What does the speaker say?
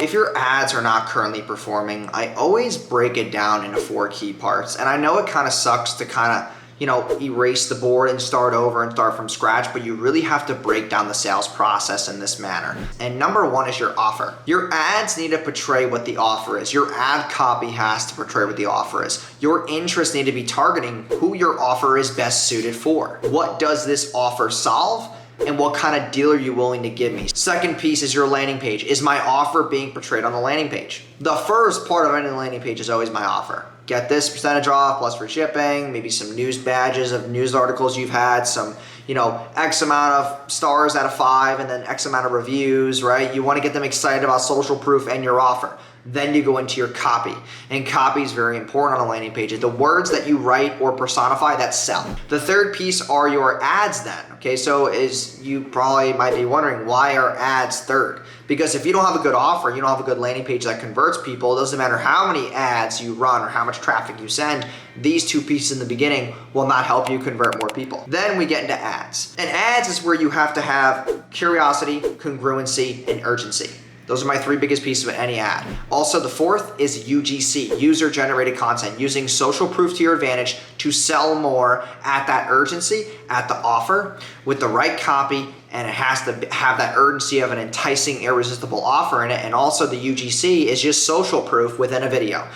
If your ads are not currently performing, I always break it down into 4 key parts. And I know it kind of sucks to erase the board and start over and start from scratch, but you really have to break down the sales process in this manner. And number 1 is your offer. Your ads need to portray what the offer is. Your ad copy has to portray what the offer is. Your interests need to be targeting who your offer is best suited for. What does this offer solve? And what kind of deal are you willing to give me? Second piece is your landing page. Is my offer being portrayed on the landing page? The first part of any landing page is always my offer. Get this percentage off plus free shipping, maybe some news badges of news articles you've had, some, X amount of stars out of 5 and then X amount of reviews, right? You want to get them excited about social proof and your offer. Then you go into your copy. And copy is very important on a landing page. The words that you write or personify that sell. The third piece are your ads then. Okay, so you probably might be wondering, why are ads third? Because if you don't have a good offer, you don't have a good landing page that converts people, it doesn't matter how many ads you run or how much traffic you send, these 2 pieces in the beginning will not help you convert more people. Then we get into ads. And ads is where you have to have curiosity, congruency, and urgency. Those are my 3 biggest pieces of any ad. Also, the 4th is UGC, user-generated content, using social proof to your advantage to sell more at that urgency, at the offer, with the right copy, and it has to have that urgency of an enticing, irresistible offer in it. And also the UGC is just social proof within a video.